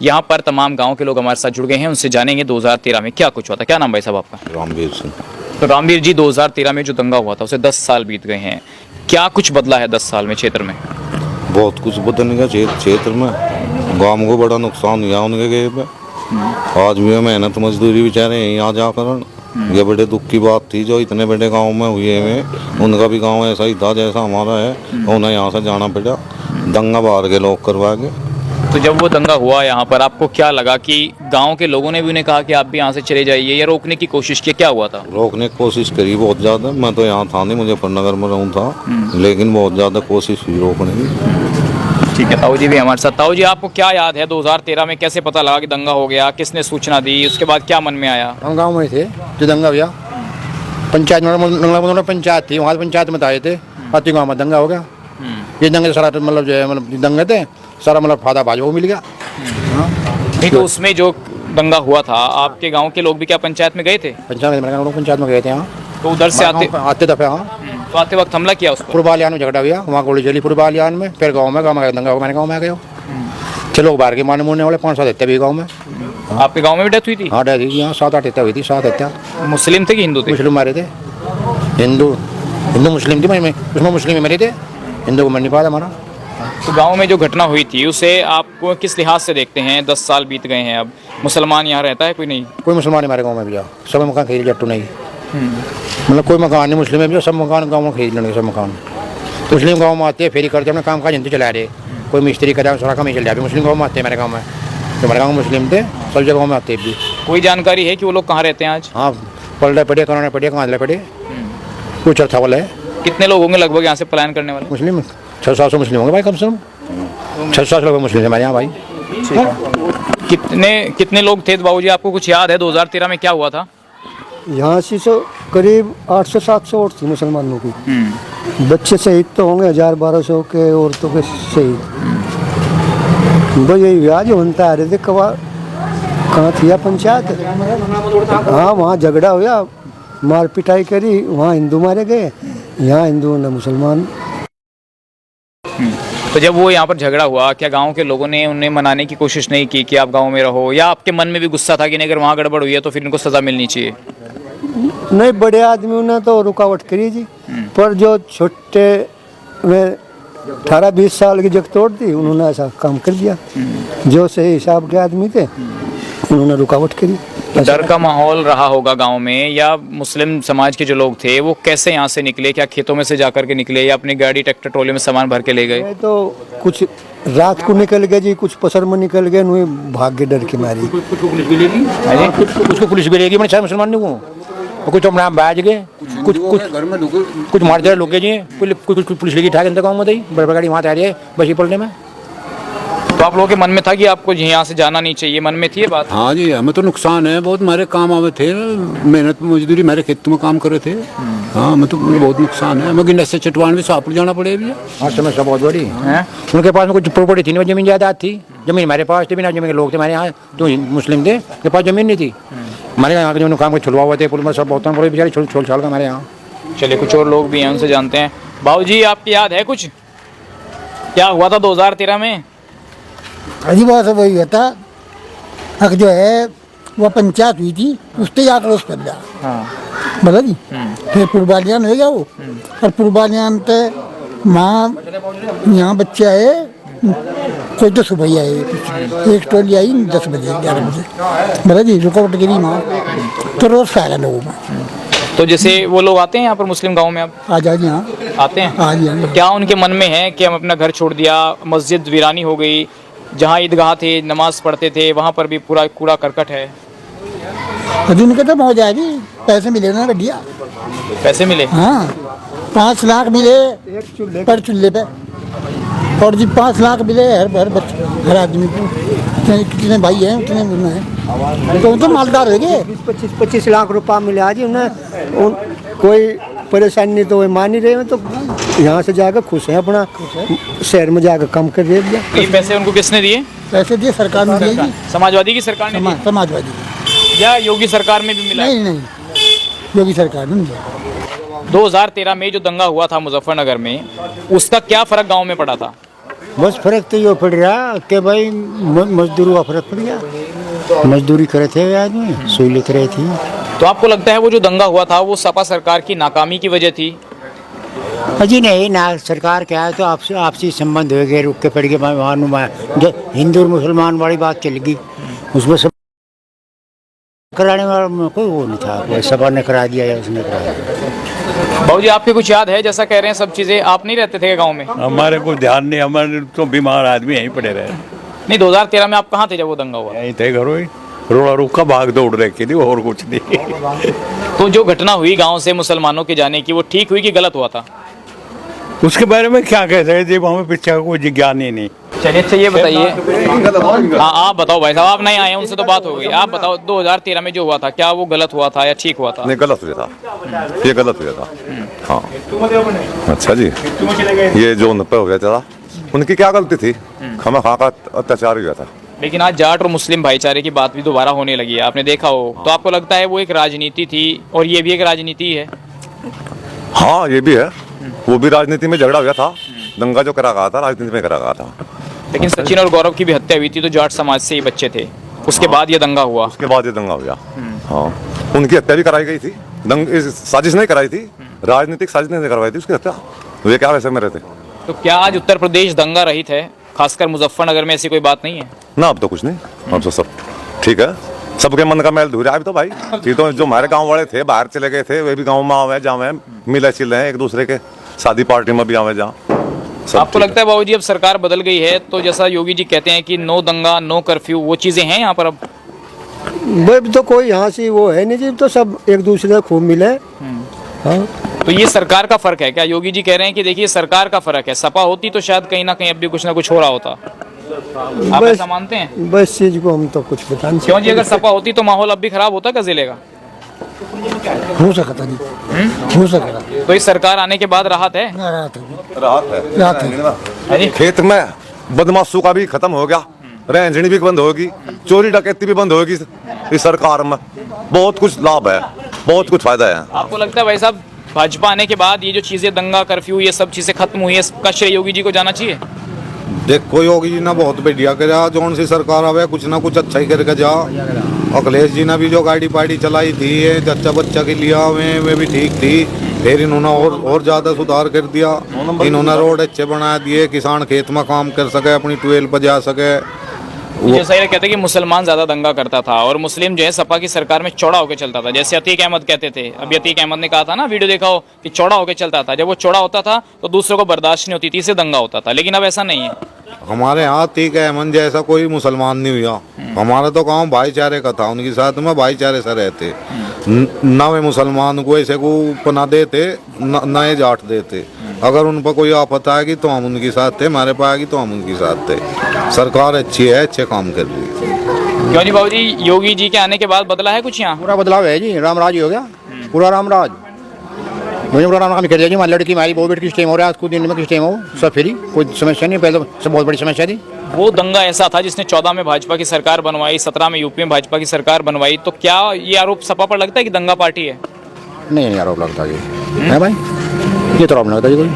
यहाँ पर तमाम गांव के लोग हमारे साथ जुड़ गए हैं, उनसे जानेंगे 2013 में क्या कुछ हुआ था। क्या नाम भाई साहब आपका? रामवीर सिंह। तो रामवीर जी, 2013 में जो दंगा हुआ था उसे 10 साल बीत गए हैं, क्या कुछ बदला है 10 साल में क्षेत्र में? बहुत कुछ बदलने का क्षेत्र में गांव को बड़ा नुकसान हुआ उनके गए पे। आज भी मेहनत मजदूरी बेचारे यहाँ जाकर, ये बड़े दुख की बात थी जो इतने बड़े गांव में हुई है। उनका भी गांव ऐसा ही था जैसा हमारा है, उन्हें यहाँ से जाना पड़ा, दंगा बाहर के लोग करवा के। तो जब वो दंगा हुआ यहाँ पर आपको क्या लगा कि गांव के लोगों ने भी उन्हें कहा कि आप भी यहाँ से चले जाइए, या रोकने की कोशिश की? क्या हुआ था? रोकने की कोशिश करी बहुत ज़्यादा। मैं तो यहाँ था नहीं, मुजफ्फरनगर में रहूँ था, लेकिन बहुत ज़्यादा कोशिश हुई रोकने की। ठीक है, ताऊ जी भी हमारे साथ। ताऊ जी, आपको क्या याद है 2013 में कैसे पता लगा कि दंगा हो गया? किसने सूचना दी? उसके बाद क्या मन में आया? हम गांव में थे जो दंगा हुआ, पंचायत पंचायत थी, वहाँ पंचायत में आए थे, आती गाँव में दंगा हो गया। ये दंगे सारा मतलब जो है मतलब दंगे थे सारा मतलब फायदा भाजपा को मिल गया। नहीं तो उसमें जो दंगा हुआ था आपके गांव के लोग भी क्या पंचायत में गए थे? पंचायत में गए थे। हाँ, तो उधर से आते दफे। हाँ, तो आते वक्त हमला किया उसको? पूर्वालियान में झगड़ा हुआ, वहाँ गोली चली पूर्वालियान में, फिर गाँव में दंगा हुआ, मैंने गाँव में आ गया। छह लोग बाहर के मारने मुरने वाले, 5-7 हत्या भी गाँव में। आपके गाँव में भी डेथ हुई थी? हाँ, डेथ हुई, यहाँ 7-8 हत्या हुई थी। 7 हत्या। मुस्लिम थे कि हिंदू थे? मुस्लिम मारे थे। हिंदू मुस्लिम थी, मैं उसमें मुस्लिम ही मरे थे, हिंदू को मर नहीं पाया हमारा। तो गांव में जो घटना हुई थी उसे आप किस लिहाज से देखते हैं? 10 साल बीत गए हैं, अब मुसलमान यहाँ रहता है कोई नहीं? कोई मुसलमान हमारे गांव में भी, सब मकान खरीद जट्टू नहीं, मतलब कोई मकान नहीं मुस्लिम में भी, सब मकान गांव में खरीद लेंगे। सब मकान मुस्लिम गांव में आते हैं, फेरी करते अपने काम काज हिंदू चला रहे, कोई मिस्त्री करे सारा काम ही चल जाए। मुस्लिम गाँव में आते हैं, मेरे गाँव में जो हमारे गाँव में मुस्लिम थे, सब जगह में आते भी। कोई जानकारी है कि वो लोग कहाँ रहते हैं आज? हाँ, पलटे पड़े, कराने पड़े, कांधले पड़े, कुछ चौथा वाला है। कितने लोग होंगे लगभग यहाँ से पलायन करने वाले? मुस्लिम 600-700 मुस्लिम होंगे भाई, कम से कम 600 लोग मुस्लिम हमारे यहाँ भाई। कितने लोग थे बाबूजी, आपको कुछ याद है 2013 में क्या हुआ था? यहाँ से करीब 800-700 औरत थी मुसलमानों की। बच्चे शहीद तो होंगे 1000-1200 के, औरतों के शहीद। तो यही व्याज बनता आ रहे थे। कहाँ थी पंचायत? हाँ, वहाँ झगड़ा हुआ, मार पिटाई करी, वहाँ हिंदू मारे गए, यहाँ हिंदू ने मुसलमान। तो जब वो यहाँ पर झगड़ा हुआ, क्या गांव के लोगों ने उन्हें मनाने की कोशिश नहीं की कि आप गांव में रहो, या आपके मन में भी गुस्सा था कि नहीं अगर वहाँ गड़बड़ हुई है तो फिर इनको सजा मिलनी चाहिए? नहीं, बड़े आदमियों ने तो रुकावट करी जी, पर जो छोटे में 18-20 साल की जग तोड़ दी, उन्होंने ऐसा काम कर दिया। जो सही हिसाब के आदमी थे उन्होंने रुकावट करी। डर का माहौल रहा होगा गांव में, या मुस्लिम समाज के जो लोग थे वो कैसे यहाँ से निकले? क्या खेतों में से जाकर के निकले, या अपनी गाड़ी ट्रैक्टर ट्रॉली में सामान भर के ले गए? तो कुछ रात को निकल गए जी, कुछ पसर में निकल गए, भाग के डर के मारी। कुछ पुलिस भी लेगी, मैंने मुसलमान नहीं हूँ, कुछ अपने आप बाज गए, कुछ मार दे लोग जी, कुछ पुलिस लेगी ठा के गाँव में दी, बड़ी गाड़ी वहाँ आ रही है बसी पलने में। तो आप लोगों के मन में था कि आपको यहाँ से जाना नहीं चाहिए, मन में थी ये बात? हाँ जी, हमें तो नुकसान है बहुत, हमारे काम आवे थे, मेहनत मजदूरी मेरे खेतों में काम करे थे। हाँ, हमें तो बहुत नुकसान है, हमें गिन्ने से चटवान भी सापुर जाना पड़े भैया। हाँ, समस्या बहुत बड़ी है। उनके पास में कुछ प्रॉपर्टी थी, जमीन जायदाद थी, जमीन हमारे पास थी, बिना जमीन के लोग थे हमारे यहाँ, तो मुस्लिम थे, के पास जमीन नहीं थी। हमारे यहाँ जो काम को छुड़वा हुए थे, पुल में सब बहुत बड़े बेचारे छोड़ छाड़ का हमारे यहाँ। चलिए, कुछ और लोग भी हैं, उनसे जानते हैं। बाबूजी, आपकी याद है कुछ क्या हुआ था 2013 में? अजी बात वही होता अगर जो है वो पंचायत हुई थी, उससे आक्रोश कर दिया। हाँ, बता जी, फिर पूर्वालियान हो गया वो, और पूर्वालियान पे माँ यहाँ बच्चे आए, कोई तो सुबह ही आए, एक टोली आई 10 बजे 11 बजे, बता जी, रुकावट गिरी माँ, तो रोज फैला लोगों में। तो जैसे वो लोग आते हैं यहाँ पर मुस्लिम गांव में, अब आ जाओ जी, हाँ आते हैं। हाँ जी, हाँ। तो क्या उनके मन में है कि हम अपना घर छोड़ दिया, मस्जिद वीरानी हो गई, जहाँ ईदगाह थे, नमाज पढ़ते थे, वहाँ पर भी पूरा कूड़ा करकट है? अभी उनके तो हो जाएगी, पैसे मिले ना बढ़िया, पैसे मिले? हाँ, 5 लाख मिले पर चूल्हे पे, और जी 5 लाख मिले हर आदमी को। कितने भाई हैं उतने मिलना है, तो मालदार हो गए। 20-25 लाख रुपया मिला जी उन्हें, कोई परेशानी नहीं, तो वे मान ही रहे हैं, तो यहाँ से जाकर खुश हैं, अपना शहर में जाकर काम कर रहे हैं। ये पैसे उनको किसने दिए? पैसे दिए सरकार ने दिए जी, समाजवादी की सरकार ने दिए? समाजवादी, या योगी सरकार में भी मिला? नहीं, योगी सरकार ने दिया। 2013 में जो दंगा हुआ था मुजफ्फरनगर में, उसका क्या फर्क गांव में पड़ा था? बस फर्क तो ये पड़ रहा कि भाई मजदूरों का फर्क पड़ गया। मजदूरी करे थे आदमी, सुई लेते रहे थी। तो आपको लगता है वो जो दंगा हुआ था वो सपा सरकार की नाकामी की वजह थी? अजी नहीं ना, सरकार क्या है तो आपसी संबंध हो गए, रुक के पड़ गए वहाँ हिंदू और मुसलमान वाली बात चल गई, उसमें सब कराने वाला कोई वो नहीं था, कोई सपा ने करा दिया या उसने करा दिया। बाबू जी आपके कुछ याद है, जैसा कह रहे हैं सब चीजें, आप नहीं रहते थे गाँव में? हमारे को ध्यान नहीं, हमारे तो बीमार आदमी यहीं पड़े रहे। नहीं 2013 में आप कहाँ थे जब वो दंगा हुआ? यहीं थे घरों ही, रोड़ा रुका भाग दौड़ रखी थी और कुछ नहीं। तो जो घटना हुई गांव से मुसलमानों के जाने की, वो ठीक हुई कि गलत हुआ था? उसके बारे में क्या कह सकते, जब हमें पीछे का कोई ज्ञान ही नहीं। चलिए अच्छा ये बताइए, हाँ आप बताओ भाई साहब, आप नहीं आए उनसे तो बात हो गई, आप बताओ 2013 में जो हुआ था क्या वो गलत हुआ था या ठीक हुआ था? नहीं गलत हुआ था, ये गलत हुआ था। हाँ अच्छा जी, ये जो 90 हो गया था उनकी क्या गलती थी, खामा का अत्याचार हुआ था। लेकिन आज जाट और मुस्लिम भाईचारे की बात भी दोबारा होने लगी है, आपने देखा हो, तो आपको लगता है वो एक राजनीति थी और ये भी एक राजनीति है? हाँ ये भी है, वो भी राजनीति में झगड़ा हुआ था, दंगा जो करा गया था राजनीति में करा गया था। लेकिन सचिन और गौरव की भी हत्या हुई थी तो जाट समाज से ही बच्चे थे, उसके बाद ये दंगा हुआ। उसके बाद ये दंगा हुआ। हाँ उनकी हत्या भी कराई गई थी, साजिश नहीं कराई थी, राजनीतिक साजिश नहीं करवाई थी उसकी हत्या, वे क्या वैसे में रहते। तो क्या आज उत्तर प्रदेश दंगा रहित है, खासकर मुजफ्फरनगर में ऐसी कोई बात नहीं है? ना अब तो कुछ नहीं, अब तो सब ठीक है, सबके मन का मैल धो रहा है। अब तो भाई ये तो जो हमारे गांव वाले थे बाहर चले गए थे, वे भी गांव में आवे जावे, मिले चिले हैं एक दूसरे के, शादी पार्टी में भी आवे जा। आपको लगता है बाबूजी अब सरकार बदल गई है तो जैसा योगी जी कहते हैं कि नो दंगा नो कर्फ्यू, वो चीजें हैं यहाँ पर अब? भाई तो कोई यहाँ से वो है नहीं जी, तो सब एक दूसरे से खूब मिले। हाँ तो ये सरकार का फर्क है क्या? योगी जी कह रहे हैं कि देखिए सरकार का फर्क है, सपा होती तो शायद कहीं ना कहीं अब भी कुछ ना कुछ हो रहा होता, आप ऐसा मानते हैं? बस चीज को हम तो कुछ बता नहीं क्यों जी, अगर सपा होती तो माहौल अब भी खराब होता क्या जिले का? हो सकता जी, हो सकता। तो इस सरकार आने के बाद राहत है? राहत है, राहत राहत है। है जी? खेत में बदमाशों का भी खत्म हो गया, रेंजनी भी बंद होगी, चोरी डकैती भी बंद होगी, इस सरकार में बहुत कुछ लाभ है, बहुत कुछ फायदा है। आपको लगता है भाई साहब भाजपा आने के बाद ये जो चीजें दंगा कर्फ्यू ये सब चीजें खत्म हुई है, इसका श्रेय योगी जी को जाना चाहिए? देखो योगी जी ने बहुत बढ़िया करा, जौन सी सरकार आवे कुछ ना कुछ अच्छा ही करके जा। अखिलेश जी ने भी जो गाड़ी पाड़ी चलाई थी ये जच्चा बच्चा के लिया वे भी ठीक थी, फिर इन्होंने और ज्यादा सुधार कर दिया, इन्होंने रोड अच्छे बना दिए, किसान खेत में काम कर सके, अपनी ट्वेल पर जा सके। जैसा ये कहते हैं कि मुसलमान ज्यादा दंगा करता था और मुस्लिम जो है सपा की सरकार में चौड़ा होकर चलता था, जैसे अतीक अहमद कहते थे। अभी अतीक अहमद ने कहा था ना, वीडियो देखा हो, कि चौड़ा होकर चलता था, जब वो चौड़ा होता था तो दूसरों को बर्दाश्त नहीं होती थी, इससे दंगा होता था। लेकिन अब ऐसा नहीं है। हमारे यहाँ अतीक अहमद जैसा कोई मुसलमान नहीं हुआ, हमारा तो गाँव भाईचारे का था, उनके साथ में भाईचारे से रहते, न वे मुसलमान को ऐसे को पना देते न ये जाट देते। अगर उन पर कोई आफत आएगी तो हम उनके साथ थे, हमारे पास आएगी तो हम उनके साथ थे। सरकार अच्छी है, अच्छे काम कर रही है। क्यों जी बाबू जी, योगी जी के आने के बाद बदला है कुछ यहाँ? पूरा बदलाव है जी, रामराज ही हो गया, पूरा रामराज। मुझे पूरा राम काम कर दिया जी, हमारी लड़की हमारी बहुत बेटी किस टाइम हो रहा है, आज कुछ दिन में किस टाइम हो, सब फ्री, कोई समस्या नहीं। पहले सब बहुत बड़ी समस्या थी। वो दंगा ऐसा था जिसने 14 में भाजपा की सरकार बनवाई, 17 में यूपी में भाजपा की सरकार बनवाई, तो क्या ये आरोप सपा पर लगता है कि दंगा पार्टी है? नहीं आरोप लगता जी, है भाई, ये तो आरोप लगता जी कोई।